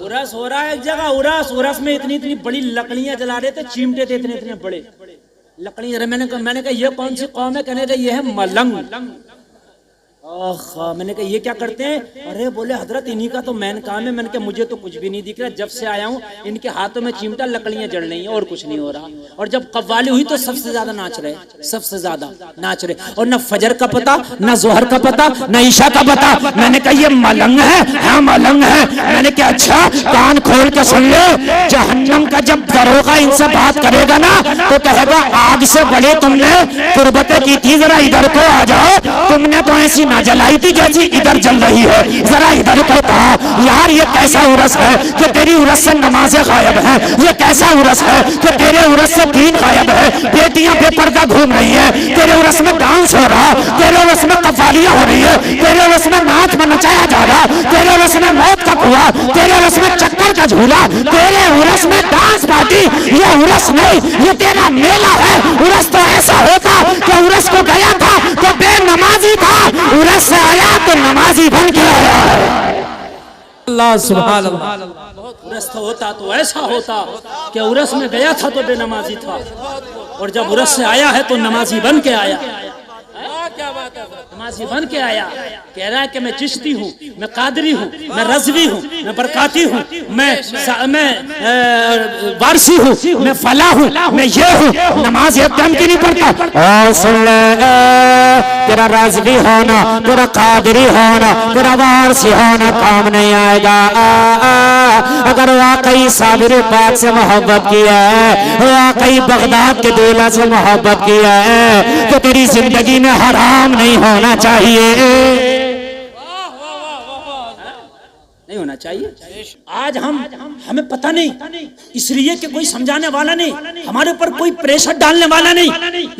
उरस हो रहा है एक जगह, उरस उरस में इतनी इतनी बड़ी लकड़ियां जला रहे थे, चिमटे थे इतने इतने बड़े लकड़ियां। मैंने कहा ये कौन सी कौम है? कहने लगे ये है मलंग। मैंने कहा ये क्या करते हैं? अरे बोले हजरत इन्हीं का तो मैन काम है। मैंने कहा मुझे तो कुछ भी नहीं दिख रहा, जब से आया हूँ इनके हाथों में चिमटा, लकड़ियां जल रही हैं और कुछ नहीं हो रहा। और जब कव्वाली हुई तो सबसे ज्यादा नाच रहे, सबसे ज्यादा नाच रहे, और न फजर का पता, न जोहर का पता, न ईशा का पता। मैंने कहा ये मलंग है? हाँ मलंग है। मैंने कहा अच्छा कान खोल के सुन ले, जहन्नम का जब दरोगा इनसे बात करेगा ना तो कहेगा आग से बड़े तुमने कुर्बतें की थी, जरा इधर को आ जाओ, तुमने तो ऐसी जलाई थी जैसी इधर जल रही है, जरा इधर को कहा। यार ये कैसा उरस है कि तेरी उरस से नमाजें गायब है? ये कैसा उरस है कि तेरे उरस से दीन गायब है? बेटियां बेपर्दा घूम रही है, तेरे उरस में डांस हो रहा, तेरे उरस में कव्वालियां हो रही है, तेरे उरस में नाच में नचाया जा रहा, तेरे उरस में मौत का कुआं, तेरे उरस में चक्कर का झूला, तेरे उरस में डांस पार्टी। ये उरस नहीं, ये तेरा मेला है। उरस तो ऐसा होता कि उरस को गया था तो बेनमाजी था, उरस से आया तो नमाजी बन के आया। अल्लाह सुभान अल्लाह। उरस तो होता तो ऐसा होता कि उरस में गया था तो बेनमाजी था, और जब उरस से आया है तो नमाजी बन के आया। क्या बात है? नमाजी बन के आया। कह रहा है कि मैं चिश्ती हूँ, मैं कादरी हूँ, मैं रज़वी हूँ, मैं बरकाती हूँ, मैं वारसी हूँ, मैं फला हूँ, मैं ये हूँ। नमाज एकदम की नहीं पढ़ता। सुन ले तेरा रज़वी होना, तेरा कादरी होना, तेरा वारसी होना काम नहीं आएगा। अगर वाकई साबिर पाक से मोहब्बत किया है, वाकई बगदाद के दूल्हा से मोहब्बत किया है, तो तेरी जिंदगी में हराम नहीं होना चाहिए, नहीं होना चाहिए। आज हमें पता नहीं, इसलिए कि कोई समझाने वाला नहीं, हमारे ऊपर कोई प्रेशर डालने वाला नहीं।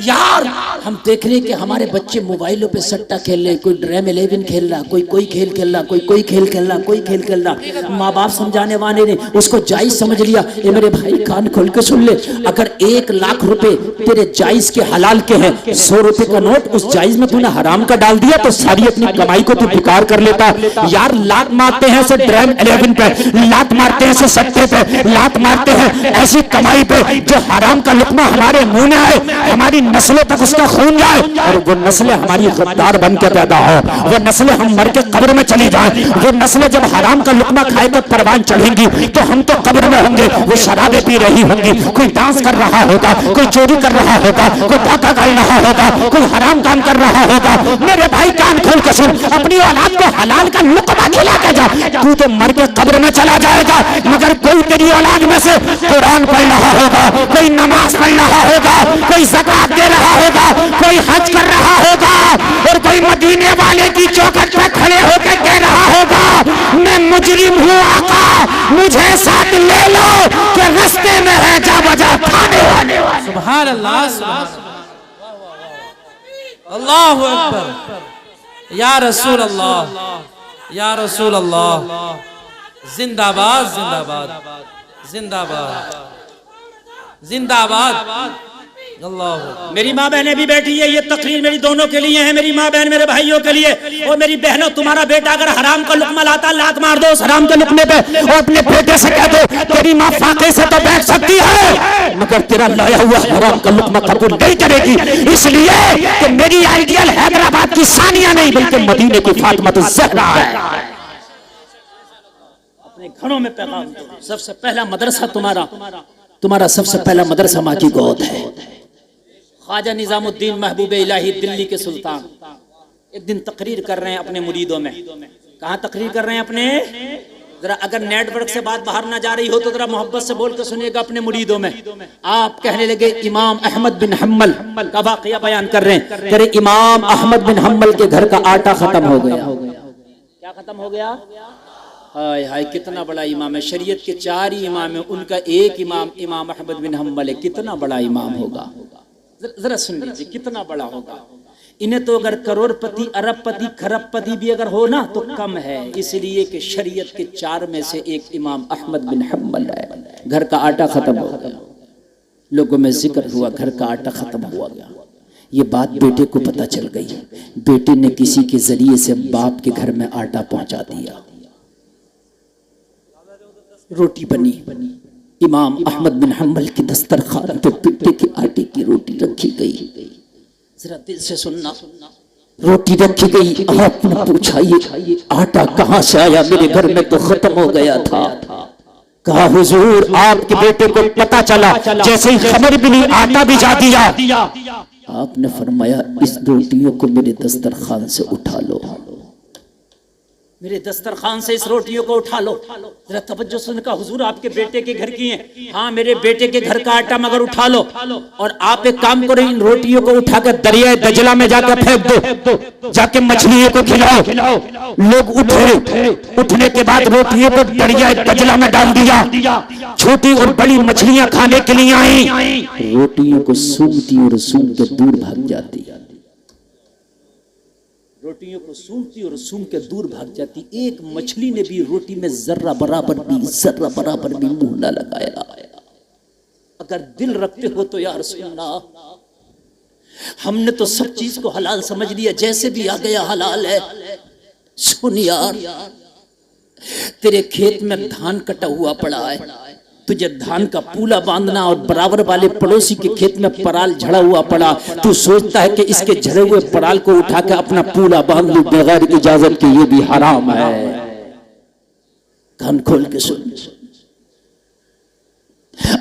यार हम देख रहे कि हमारे बच्चे मोबाइलों पे सट्टा खेल रहे, कोई ड्रीम 11 खेल रहा, कोई खेल खेल रहा, कोई खेल खेल रहा, कोई खेल खेल रहा। माँ बाप समझाने वाले ने उसको जायज समझ लिया। ये मेरे भाई कान खोल के सुन ले, अगर 1 लाख रुपए तेरे जायज के हलाल के हैं, 100 रुपए का नोट उस जायज में तूने हराम का डाल दिया तो सारी अपनी कमाई को तू बेकार कर लेता। यार लात मारते हैं ड्रीम 11 पे, लात मारते हैं ऐसे सट्टे पे, लात मारते हैं ऐसी कमाई पे जो हराम का लुकमा हमारे मुंह में आए, हमारी नस्लों तक उसका खून जाए, और वो नस्लें हमारी गद्दार बन के पैदा हो, वो नस्लें हम मर के कब्र में चली जाए। वो नस्लें जब हराम का लुकमा खाए तो परवान चढ़ेंगी तो हम तो कब्र में होंगे, वो शराबें पी रही होंगी, कोई डांस कर रहा होगा, कोई चोरी कर रहा होगा, कोई डाका कर रहा होगा, कोई हराम काम कर रहा होगा। मेरे भाई कान खोल के सुन, अपनी औलाद को हलाल का लुकमा खिला के जा, तू तो मर के कब्र में चला जाएगा। मगर कोई तेरी औलाद में से कुरान पढ़ रहा होगा, कोई नमाज पढ़ रहा होगा, कोई ज़कात दे रहा होगा, कोई हज कर रहा होगा, और कोई मदीने वाले की चौखट पे खड़े होकर कह रहा होगा मैं मुजरिम हूँ आका, मुझे साथ ले लो कि रास्ते में है जा बजा खाने वाले। सुभान अल्लाह, अल्लाहु अकबर, या रसूल अल्लाह, या रसूल अल्लाह। जिंदाबाद जिंदाबाद जिंदाबाद जिंदाबाद। अल्लाह। मेरी माँ बहनें भी बैठी है, ये तकरीर मेरी दोनों के लिए है, मेरी माँ बहन मेरे भाइयों के लिए। और मेरी बहनों, तुम्हारा बेटा अगर हराम का लुकमा लाता, लात मार दो उस हराम के लुकमे पे, और अपने बेटे से कह दो तेरी माँ फाके से तो बैठ सकती है मगर तेरा लाया हुआ हराम का लुकमा कबूल नहीं करेगी। इसलिए कि मेरी आइडियल हैदराबाद की सानिया नहीं बल्कि मदीने की फातिमा ज़हरा है। अपने घरों में पैगाम दो। सबसे पहला मदरसा तुम्हारा सबसे पहला मदरसा माँ की गोद है। ख्वाजा निजामुद्दीन महबूब इलाही दिल्ली के सुल्तान एक दिन तकरीर कर रहे हैं अपने मुरीदों में। कहाँ तकरीर कर रहे हैं अपने? जरा अगर नेटवर्क से बात बाहर ना जा रही हो तो जरा मोहब्बत से बोल कर सुनिएगा अपने मुरीदों में। आप कहने लगे इमाम अहमद बिन हम्बल का वाकया बयान कर रहे हैं। कह रहे इमाम अहमद बिन हम्बल के घर का आटा खत्म हो गया। क्या खत्म हो गया? हाय हाय, कितना बड़ा इमाम है। शरीयत के 4 ही इमाम है, उनका एक इमाम इमाम अहमद बिन हम्बल है। कितना बड़ा इमाम होगा, जरा सुन लीजिए कितना बड़ा होगा। इन्हें तो अगर करोड़पति, अरबपति, खरबपति भी अगर हो ना तो कम है, इसलिए कि शरीयत के 4 में से एक इमाम अहमद बिन हम्बल है। घर का आटा खत्म हो गया, लोगों में जिक्र हुआ घर का आटा खत्म हुआ गया। ये बात बेटे को पता चल गई। बेटे ने किसी के जरिए से बाप के घर में आटा पहुंचा दिया। रोटी बनी। इमाम अहमद बिन हम्बल की दस्तरखान पे पिट्टे के आटे की रोटी रखी गई। जरा दिल से सुनना, रोटी रखी गई। आपने पूछा ये आटा कहाँ से आया? मेरे घर में तो खत्म हो गया था। कहा हुजूर आपके बेटे को पता चला, जैसे ही खबर मिली आटा भिजा दिया। आपने फरमाया इस रोटियों को मेरे दस्तरखान से उठा लो, मेरे दस्तरखान से इस रोटियों को उठा लो। जरा तवज्जो से कहा हुजूर आपके बेटे के घर की हैं? हाँ मेरे बेटे के घर का आटा, मगर उठा लो। और आप एक काम करो, इन रोटियों को उठाकर दरिया दजला में जाकर फेंक दो, जाके मछलियों को खिलाओ। लोग उठे, उठने के बाद रोटियों को दरिया दजला में डाल दिया। छोटी और बड़ी मछलियां खाने के लिए आई, रोटियों को सूंघती और सूंघ के दूर भाग जाती। रोटियों को सूंघती और सूंघ के दूर भाग जाती। एक मछली ने भी रोटी में जर्रा बराबर भी मुंह न लगाया। अगर दिल रखते हो तो यार सुनना, हमने तो सब चीज को हलाल समझ लिया, जैसे भी आ गया हलाल है। सुन यार, तेरे खेत में धान कटा हुआ पड़ा है, तुझे धान का पूला बांधना और बराबर वाले पड़ोसी के खेत में पराल झड़ा हुआ पड़ा, तू सोचता है कि इसके झड़े हुए पराल को उठा के अपना पूला बांध लूं बगैर इजाजत के। ये भी हराम है। कान खोल के सुन,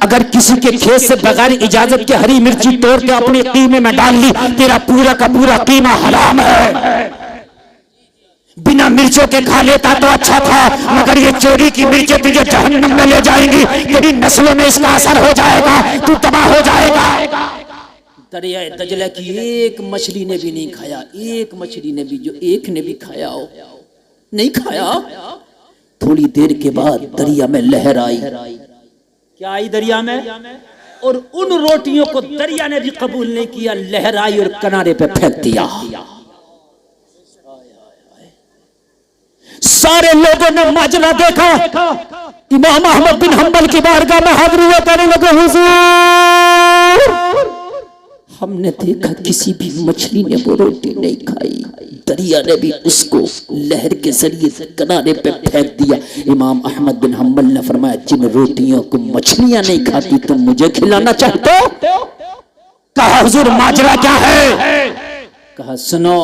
अगर किसी के खेत से बगैर इजाजत के हरी मिर्ची तोड़ के अपने कीमे में डाल ली, तेरा पूरा का पूरा कीमा हराम है। बिना मिर्चों के खा लेता तो अच्छा था, मगर ये चोरी की मिर्चें तुझे जहन्नम में ले जाएंगी। तेरी नस्लों में इसका असर हो जाएगा, तू तबाह हो जाएगा। दरिया दजला की एक मछली ने भी नहीं खाया, एक मछली ने भी, जो एक ने भी खाया हो, नहीं खाया। थोड़ी देर के बाद दरिया में लहर आई। क्या आई दरिया में? और उन रोटियों को दरिया ने भी कबूल नहीं किया। लहर आई और किनारे पे फेंक दिया। सारे लोगों ने माजरा देखा। इमाम अहमद बिन हम्बल की बारगाह में हाजिर हुए, कहने लगे हुजूर हमने देखा किसी भी मछली ने वो रोटी नहीं खाई, दरिया ने भी उसको लहर के जरिए से किनारे पे फेंक दिया। इमाम अहमद बिन हम्बल ने फरमाया जिन रोटियों को मछलियां नहीं खाती तुम मुझे खिलाना चाहते हो? कहा हुजूर माजरा क्या है? कहा सुनो,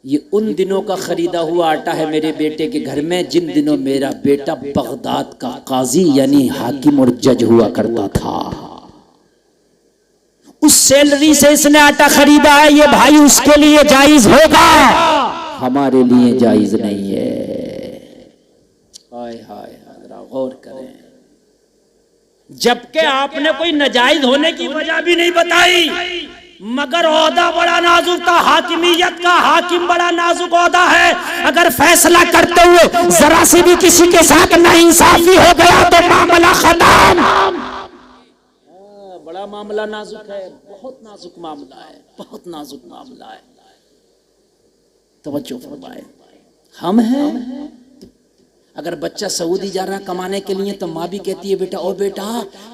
ये उन दिनों का खरीदा हुआ आटा है मेरे बेटे के घर में, जिन दिनों मेरा बेटा बगदाद का काजी यानी हाकिम और जज हुआ करता था। उस सैलरी से इसने आटा खरीदा है। ये भाई उसके लिए जायज होगा, हमारे लिए जायज नहीं है। हाय हाय, गौर करें। जबकि आपने कोई नाजायज होने की वजह भी नहीं बताई, मगर ओहदा बड़ा नाजुक था। हाकिमियत का हाकिम बड़ा नाजुक ओहदा है। अगर फैसला करते हुए जरा से भी किसी के साथ नाइंसाफी हो गया तो मामला खत्म। बड़ा मामला नाजुक है, बहुत नाजुक मामला है, बहुत नाजुक मामला है। तवज्जो फरमाए। हम हैं, अगर बच्चा सऊदी जा रहा कमाने के लिए तो माँ भी कहती है बेटा, ओ बेटा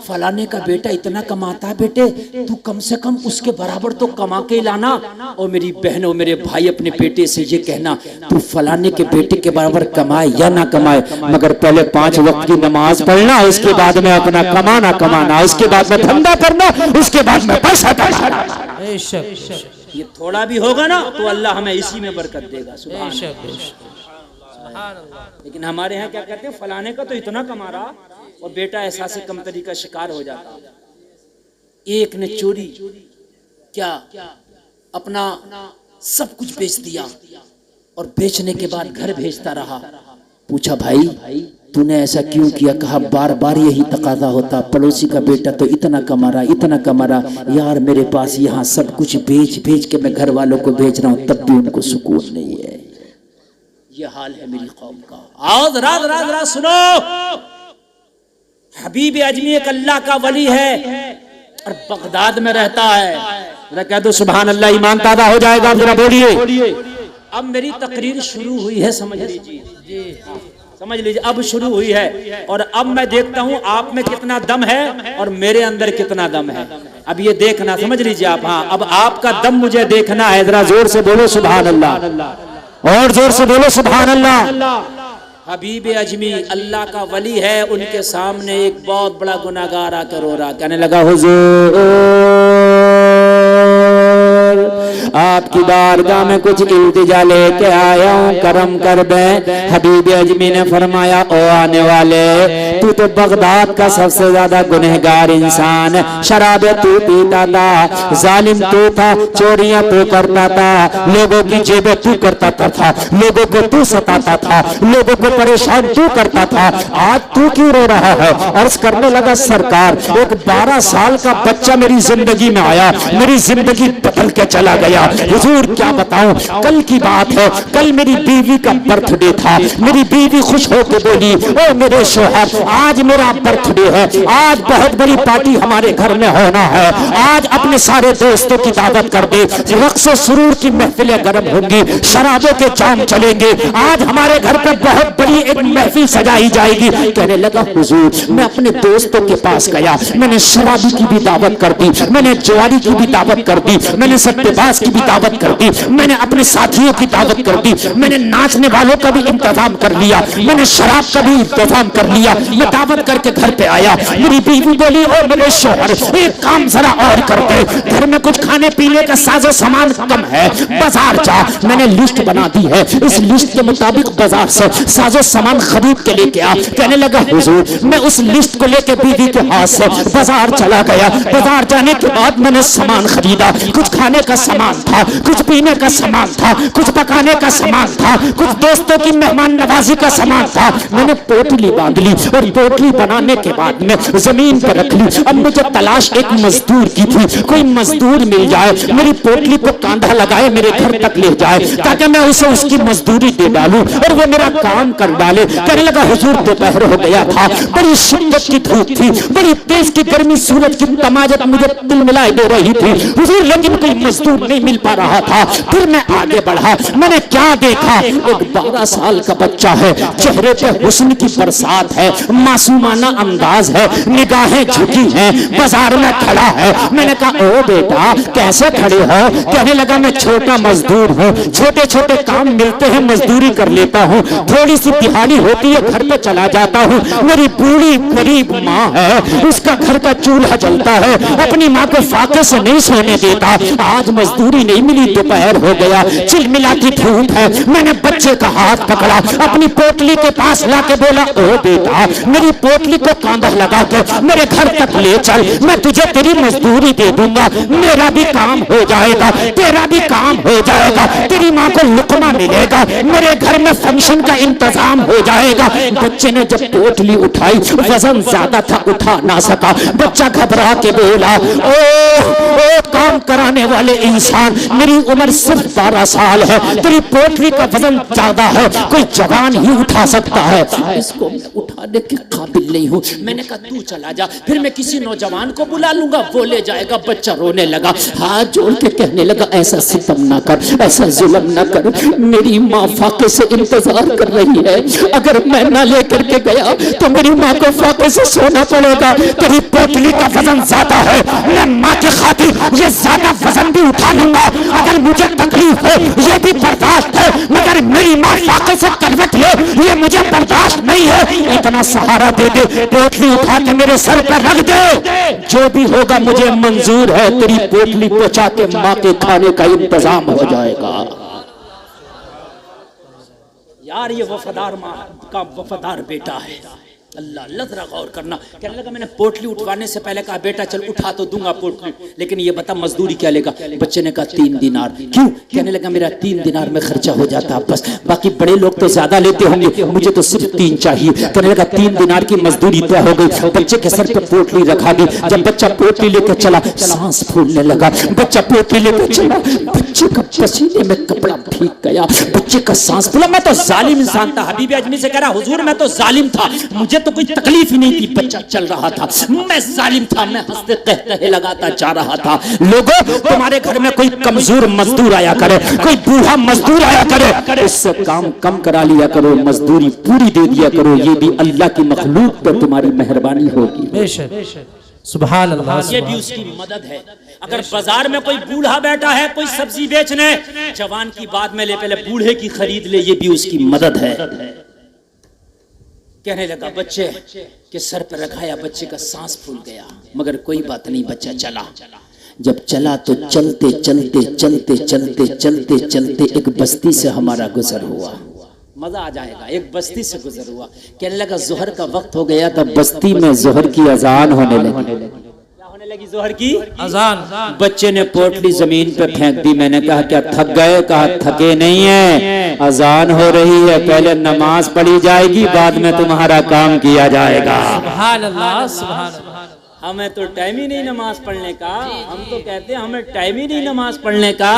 फलाने का बेटा इतना कमाता है, बेटे तू कम से कम उसके बराबर तो कमा के लाना। और मेरी बहन और मेरे भाई अपने बेटे से ये कहना, तू फलाने के बेटे के बराबर कमाए या ना कमाए, मगर पहले 5 वक्त की नमाज पढ़ना, उसके बाद में अपना कमाना, उसके बाद में धंधा करना, उसके बाद में पैसा कमाना। ये थोड़ा भी होगा ना तो अल्लाह हमें इसी में बरकत देगा। सुभान अल्लाह। लेकिन हमारे यहाँ क्या कहते हैं, फलाने का तो इतना कमा रहा और बेटा एहसास कमतरी का शिकार हो जाता। एक ने चोरी क्या अपना सब कुछ बेच दिया और बेचने के बाद घर भेजता रहा। पूछा भाई तूने ऐसा क्यों किया? कहा बार बार यही तकाजा होता, पड़ोसी का बेटा तो इतना कमा रहा यार, मेरे पास यहाँ सब कुछ बेच के मैं घर वालों को बेच रहा हूँ, तब भी उनको सुकून नहीं है। ये हाल है मेरी कौम का। आज रात सुनो, हबीब अजमी एक अल्लाह का वली है और बगदाद में रहता है। जरा कह दो सुभान अल्लाह, ईमान ताज़ा हो जाएगा। जरा बोलिए। अब मेरी तकरीर शुरू हुई है, समझ लीजिए, समझ लीजिए, अब शुरू हुई है। और अब मैं देखता हूं आप में कितना दम है और मेरे अंदर कितना दम है। अब ये देखना, समझ लीजिए आप। हाँ, अब आपका दम मुझे देखना है। जरा जोर से बोलो सुभान अल्लाह, और जोर से बोलो सुभान अल्लाह। हबीब अजमी अल्लाह का वली है, उनके सामने एक बहुत बड़ा गुनाहगार आकर रो रहा, कहने लगा हुजूर आपकी बारगाह में कुछ इल्तिजा लेके आया हूँ, करम कर दे। हबीब अजमी ने फरमाया ओ आने वाले, तू तो बगदाद का सबसे ज्यादा गुनहगार इंसान, शराबे तू पीता था, जालिम तू था, चोरियां तू करता था, लोगों की जेबें तू करता था, लोगों को तू सताता था, लोगों को परेशान तू करता था, आज तू क्यों रो रहा है? अर्ज करने लगा सरकार, एक 12 साल का बच्चा मेरी जिंदगी में आया, मेरी जिंदगी बदल के चला गया। हुजूर क्या बताऊं, कल की बात है, कल मेरी बीवी का बर्थडे था, मेरी बीवी खुश होकर बोली ओ मेरे शोहर आज मेरा बर्थडे है, आज बहुत बड़ी पार्टी हमारे घर में होना है, आज अपने सारे दोस्तों की दावत कर दे, रक्स और सुरूर की महफिलें गर्म होंगी, शराबों के जाम चलेंगे, आज हमारे घर पे बहुत बड़ी एक महफिल सजाई जाएगी। कहने लगा हुजूर मैं अपने दोस्तों के पास गया, मैंने शराबी की भी दावत कर दी, मैंने जुआरी की भी दावत कर दी, मैंने सट्टेबाज की भी दावत कर दी, मैंने अपने साथियों की दावत कर दी, मैंने नाचने वालों का भी इंतजाम कर लिया, मैंने शराब का भी इंतजाम कर लिया। मैं दावत करके घर पे आया, मेरी बीवी बोली ओ मेरे शोहर एक काम जरा और कर दे, घर में कुछ खाने पीने का साजो सामान कम है, बाजार जा, मैंने लिस्ट बना दी है, इस लिस्ट के मुताबिक बाजार से साजो सामान खरीद के लेके आ। कहने लगा हुजूर मैं उस लिस्ट को लेके बीवी के हाथ से बाजार चला गया, बाजार जाने के बाद मैंने सामान खरीदा, कुछ खाने का सामान था, कुछ पीने का सामान था, कुछ पकाने का सामान था, कुछ दोस्तों की मेहमान नवाजी का सामान था, मैंने पोटली बांध ली और पोटली बनाने के बाद में जमीन पर रख ली। अब मुझे तलाश एक मजदूर की थी, कोई मजदूर मिल जाए, मेरी पोटली को कांधा लगाए, मेरे घर तक ले जाए, ताकि मैं उसे उसकी मजदूरी दे डालूं और वो मेरा काम कर डाले। कहने लगा हुजूर दोपहर हो गया था, बड़ी शिद्दत की धूप थी, बड़ी तेज की गर्मी, सूरज की तमाजत मुझे तिलमिलाए दे रही थी हुजूर, लेकिन कोई मजदूर नहीं मिल पा रहा था। फिर मैं आगे बढ़ा, मैंने क्या देखा, एक 12 साल का बच्चा है, चेहरे पे हुस्न की बरसात है, मासूमाना अंदाज है, निगाहें झुकी हैं, बाजार में खड़ा है। मैंने कहा ओ बेटा कैसे खड़े हो? कहने लगा मैं छोटा मजदूर हूँ, छोटे छोटे काम मिलते हैं मजदूरी कर लेता हूँ, थोड़ी सी दिहाड़ी होती है घर पे चला जाता हूँ, मेरी बूढ़ी गरीब माँ है, उसका घर का चूल्हा जलता है, अपनी माँ को फाके से नहीं सोने देता, आज मजदूरी नहीं मिली, दोपहर हो गया, चिलमिलाती धूप है। मैंने बच्चे का हाथ पकड़ा, अपनी पोटली के पास लाके बोला ओ बेटा मेरी पोटली को कांधा लगा के मेरे घर तक ले चल, मैं तुझे तेरी मजदूरी दे दूंगा, मेरा भी काम हो जाएगा, तेरा भी काम हो जाएगा, तेरी माँ को लुकमा मिलेगा, मेरे घर में फंक्शन का इंतजाम हो जाएगा। बच्चे ने जब पोटली उठाई, वजन ज्यादा था, उठा ना सका, बच्चा घबरा के बोला ओ काम कराने वाले इंसान, मेरी उम्र सिर्फ 12 साल है, तेरी पोटली का वजन ज्यादा है, कोई जवान ही उठा सकता है, इसको मैं उठाने के काबिल नहीं हूँ। मैंने कहा तू चला जा, फिर मैं किसी नौजवान को बुला लूंगा, वो ले जाएगा। बच्चा रोने लगा, हाथ जोड़ के कहने लगा ऐसा सितम ना कर, ऐसा जुल्म ना कर, मेरी माँ फाके से इंतजार कर रही है, अगर मैं ना लेकर के गया तो मेरी माँ को फाके से सोना पड़ेगा, तेरी पोटली का वजन ज्यादा है, मैं माँ के खातिर ये ज्यादा वजन भी उठा लूंगा, अगर मुझे तकलीफ है ये भी बर्दाश्त है, मगर मेरी माँ फाके से करवट ले ये मुझे बर्दाश्त नहीं है, इतना सहारा दे दे, पोटली उठा के मेरे सर पर रख दे, जो भी होगा मुझे मंजूर है, तेरी पोटली पहुंचा के माँ के खाने का इंतजाम हो जाएगा। यार ये वफादार माँ का वफादार बेटा है, अल्लाह अल्लाह जरा गौर करना। कहने लगा मैंने पोटली उठवाने से पहले कहा बेटा चल उठा तो दूंगा पोटली, लेकिन ये बता मजदूरी क्या लेगा? बच्चे ने कहा 3 दिनार। क्यों? कहने लगा मेरा 3 दिनार में खर्चा हो जाता बस, बाकी बड़े लोग तो ज्यादा लेते होंगे, मुझे तो सिर्फ 3 चाहिए। कहने लगा 3 दिनार की मजदूरी तय हो गई, बच्चे के सर पे पोटली रखा दी। जब बच्चा पोटली लेकर चला सांस फूलने लगा, बच्चा पोटली लेकर चला, बच्चे का पसीने में कपड़ा भीग गया, बच्चे का सांस फूला। मैं तो जालिम इंसान था, हबीब अजमी से कह रहा हुजूर मैं तो जालिम था, मुझे तो कोई तकलीफ ही नहीं थी, बच्चा चल रहा था, मैं जालिम था, मैं हंसते कहते लगाता जा रहा था। लोगों तुम्हारे घर में कोई कमजोर मजदूर आया करे, कोई बूढ़ा मजदूर आया करे, उससे काम कम करा लिया करो, मजदूरी पूरी दे दिया करो, ये भी अल्लाह की मखलूक पर तुम्हारी मेहरबानी होगी। सुभान अल्लाह, ये भी उसकी मदद है। अगर बाजार में कोई बूढ़ा बैठा है कोई सब्जी बेचने, जवान की बात में ले, पहले बूढ़े की खरीद ले, ये भी उसकी मदद है। कहने लगा बच्चे के सर पर रखाया, बच्चे का सांस फूल गया, मगर कोई बात नहीं, बच्चा चला। जब चला तो चलते चलते चलते चलते चलते चलते एक बस्ती से हमारा गुजर हुआ। मजा आ जाएगा। एक बस्ती से गुजर हुआ। कहने लगा जोहर का वक्त हो गया, तब बस्ती में जोहर की अजान होने लगी। क्या होने लगी? जोहर की अजान। बच्चे ने पोटली जमीन पे फेंक दी। मैंने कहा क्या थक गए? कहा थके नहीं है, अजान हो रही है, पहले नमाज पढ़ी जाएगी, बाद में तुम्हारा काम किया जाएगा। सुभान अल्लाह, सुभान अल्लाह। हमें तो टाइम ही नहीं नमाज पढ़ने का। हम तो कहते हैं हमें टाइम ही नहीं नमाज पढ़ने का।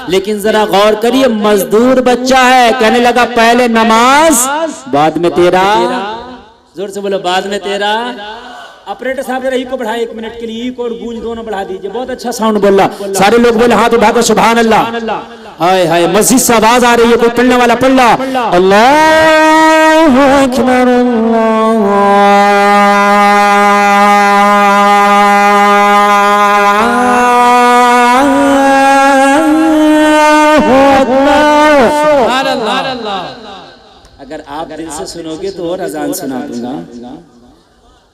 लेकिन जरा गौर करिए, मजदूर बच्चा है, कहने लगा पहले नमाज बाद में तेरा। जोर से बोलो, बाद में तेरा। ऑपरेटर साहब जरा को बढ़ाए 1 मिनट के लिए, ई को और गूंज दोनों बढ़ा दीजिए। बहुत अच्छा साउंड बोल रहा। सारे लोग बोले हाथ उठाकर सुभान अल्लाह। हाय हाय, मस्जिद से आवाज आ रही है, कोई पढ़ने वाला पढ़ ला। अल्लाहु अकबर, अगर आप दिल से सुनोगे तो और अजान सुना दूंगा,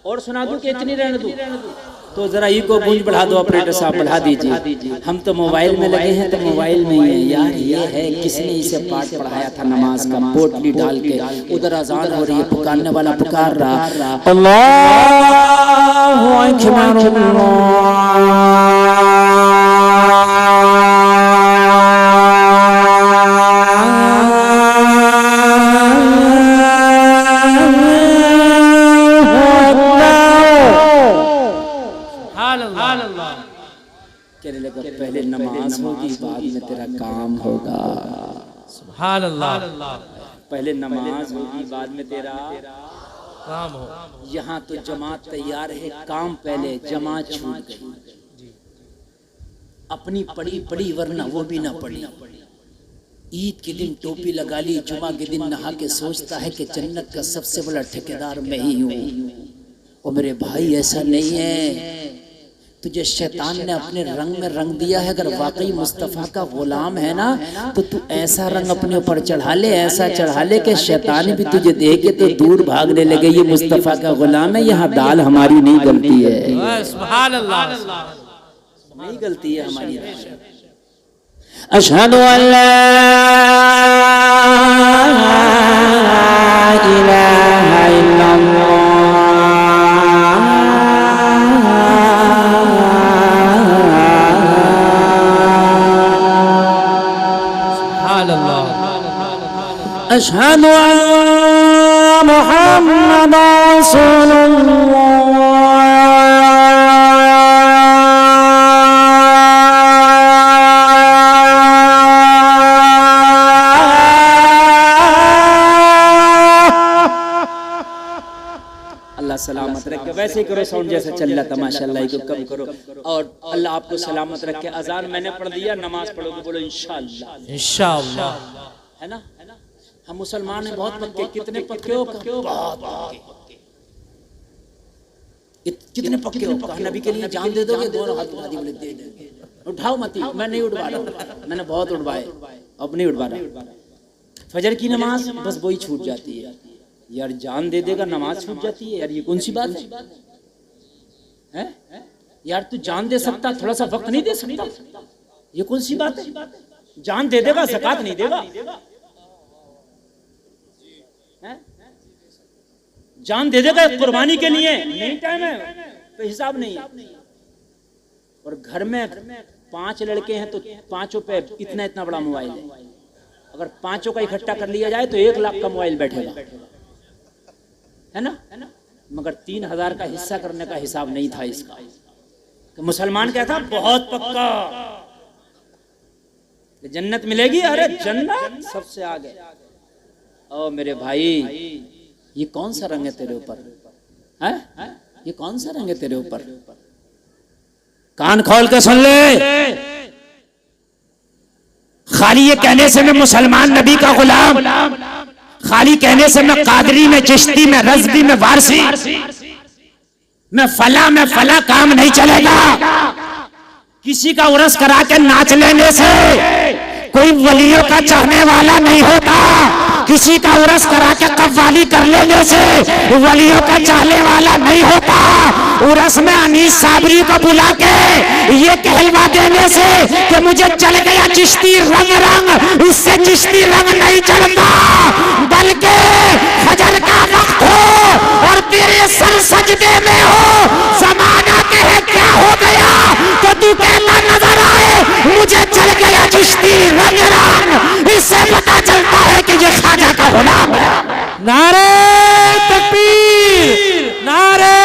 और सुना दूं कि इतनी रहने दूं? तो जरा ई को गूंज बढ़ा दो, ऑपरेटर साहब बढ़ा दीजिए। हम तो मोबाइल में लगे हैं, तो मोबाइल में ही है यार। ये है किसने इसे पाठ पढ़ाया था नमाज का, पोटली डाल के। उधर अजान हो रही है, पुकारने वाला पुकार रहा, अल्लाहु अकबर। कहने लगा पहले नमाज होगी, बाद में तेरा काम होगा। सुभान अल्लाह। पहले नमाज होगी, बाद में तेरा काम हो। यहाँ तो जमात तैयार है, काम पहले, जमात छूट गई। अपनी पड़ी पड़ी वरना वो भी ना पड़ी। ईद के दिन टोपी लगा ली, जुमा के दिन नहा के सोचता है कि जन्नत का सबसे बड़ा ठेकेदार मैं ही हूँ। और मेरे भाई ऐसा नहीं है, तुझे शैतान ने अपने रंग में रंग दिया है। अगर वाकई मुस्तफ़ा का गुलाम है ना, तो तू ऐसा रंग अपने ऊपर चढ़ा ले, ऐसा चढ़ा ले कि शैतान भी तुझे देखे तो दूर भागने लगे। ये मुस्तफ़ा का गुलाम है, यहाँ दाल हमारी नहीं गलती है। सुभान अल्लाह, नहीं गलती है हमारी। अशहदु अल्ला इलाहा इल्लल्लाह अशहदु अन्ना मुहम्मदन रसूलुल्लाह। अल्लाह सलामत रखे। वैसे करो साउंड जैसा चल रहा था माशाल्लाह, को कम करो। और अल्लाह आपको सलामत रखे। अजान मैंने पढ़ दिया, नमाज पढ़ोगे बोलो इंशाअल्लाह। इंशाअल्लाह, है ना? हम मुसलमान हैं बहुत पक्के। कितने पक्के हो? बहुत पक्के। कितने पक्के हो? कहा नबी के लिए जान दे दोगे? दोनों हाथ उठा दिए, बोले दे देंगे। उठाओ मत। मैं नहीं उठवा रहा, मैंने बहुत उठवाए, अब नहीं उठवा रहा। फजर की नमाज बस वही छूट जाती है यार। जान दे देगा, नमाज छूट जाती है यार। ये कौन सी बात है यार? तू जान दे सकता, थोड़ा सा वक्त नहीं दे सकता? ये कौन सी बात है? जान दे देगा, ज़कात नहीं देगा। जान दे देगा कुर्बानी के लिए, नहीं टाइम है तो हिसाब नहीं है। और घर में 5 लड़के हैं तो 5 पे इतना इतना बड़ा मोबाइल है। अगर 5 का इकट्ठा कर लिया जाए तो 1 लाख का मोबाइल बैठेगा, है ना? मगर 3000 का हिस्सा करने का हिसाब नहीं था इसका। तो मुसलमान क्या था? बहुत पक्का जन्नत मिलेगी। अरे जन्नत सबसे आगे। ओ मेरे भाई, ये कौन सा रंग है तेरे ऊपर? है ये कौन सा रंग है तेरे ऊपर? कान खोल के सुन ले। खाली ये कहने से मैं मुसलमान नबी का गुलाम, खाली कहने से मैं कादरी में, चिश्ती में, रज़वी में, वारसी में फला काम नहीं चलेगा। किसी का उरस करा के नाच लेने से कोई वलियों का चाहने वाला नहीं होता। किसी का उरस करा के कव्वाली कर लेने से वलियों का चाहने वाला नहीं होता। उरस में अनीस साबरी को बुला के ये कहलवा देने से कि मुझे चल गया चिश्ती रंग रंग, इससे चिश्ती रंग नहीं चढ़ता। बल्कि फजर का वक्त हो और तेरे सर सजदे में हो, जमाना कहे क्या हो गया तो तू कहना नजर आए मुझे चल गया चिश्ती रंग रंग, इससे पता चलता है कि ये ख्वाजा का गुलाम है। नारे तकबीर, नारे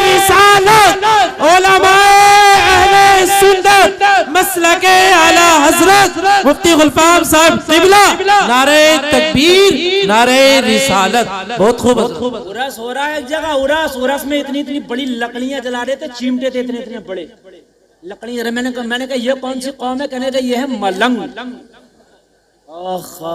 रिसालत, उलमाए अहले सुन्नत मसलके आला हजरत मुफ्ती गुलफाम साहब क़िबला, नारे तकबीर, नारे रिसालत। बहुत खूब। उरस हो रहा है एक जगह, उरस में इतनी इतनी बड़ी लकड़ियां जला रहे थे, चिमटे थे इतने इतने बड़े लकड़ियां। मैंने कहा ये कौन सी कौम है? कहने का ये है मलंग।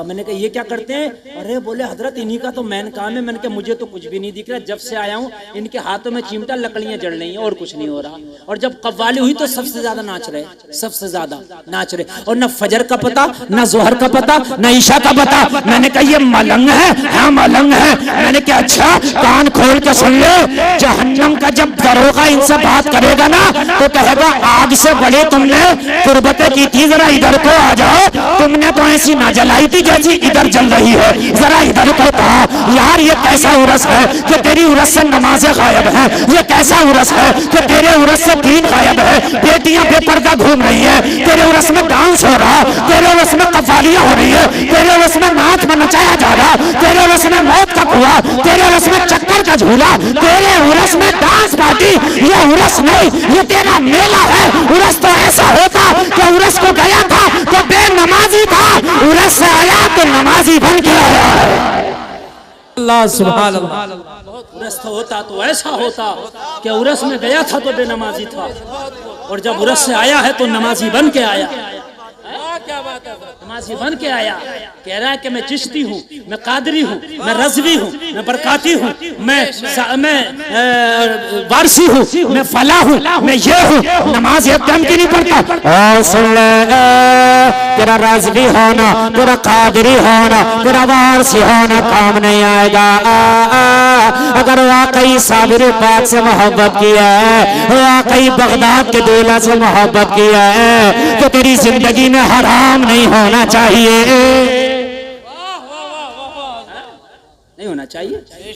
मैंने कहा ये क्या करते हैं? अरे बोले हजरत इन्हीं का तो मेन काम है। मैंने कहा मुझे तो कुछ भी नहीं दिख रहा, जब से आया हूँ इनके हाथों में चिमटा लकड़ियां जल रही हैं और कुछ नहीं हो रहा। और जब कव्वाली हुई तो सबसे ज्यादा नाच रहे, सबसे ज्यादा नाच रहे, और न फजर का पता, न जोहर का पता, न ईशा का पता। मैंने कहा ये मलंग है? हाँ मलंग है। मैंने कहा अच्छा कान खोल के सुन लो, जहन्नम का जब दरोगा इनसे बात करेगा ना तो कहेगा आग से बड़े तुमने कुर्बतें की थी, जरा इधर को आ जाओ, तुमने तो ऐसी जलाई थी जैसी इधर जल रही है, जरा इधर को कहा। यार ये कैसा उरस है कि तेरी उरस से नमाजें गायब है? ये कैसा उरस है कि तेरे उरस से दीन गायब है? बेटियां बेपर्दा घूम रही है, तेरे उरस में डांस हो रहा, तेरे उरस में कव्वालियां हो रही है, तेरे उरस में नाच में नचाया जा रहा, तेरे उरस में मौत का कुआं, तेरे उरस में चक्कर का झूला, तेरे उरस में डांस पार्टी। ये उरस नहीं, ये तेरा मेला है। उरस तो ऐसा होता कि उरस को गया था तो बेनमाजी था, उरस से आया तो नमाजी बन के आया है। अल्लाह सुभान अल्लाह। उरस तो होता तो ऐसा होता कि उरस में गया था तो बेनमाजी था, और जब उरस से आया है तो नमाजी बन के आया। क्या बात है? नमाजी बन के आया। कह रहा है कि मैं चिश्ती हूँ, मैं कादरी हूँ, मैं रज़वी हूँ, मैं बरकाती हूँ, मैं वारसी हूँ, मैं फला हूँ, मैं ये हूँ। नमाज एकदम की नहीं पढ़ता। और सुन ले तेरा रज़वी होना, तेरा कादरी होना, तेरा वारसी होना काम नहीं आएगा। अगर वाकई साबिर पाक से मोहब्बत किया है, वाकई बगदाद के दूल्हा से मोहब्बत किया है, तो तेरी जिंदगी में हराम नहीं होना चाहिए, नहीं होना चाहिए।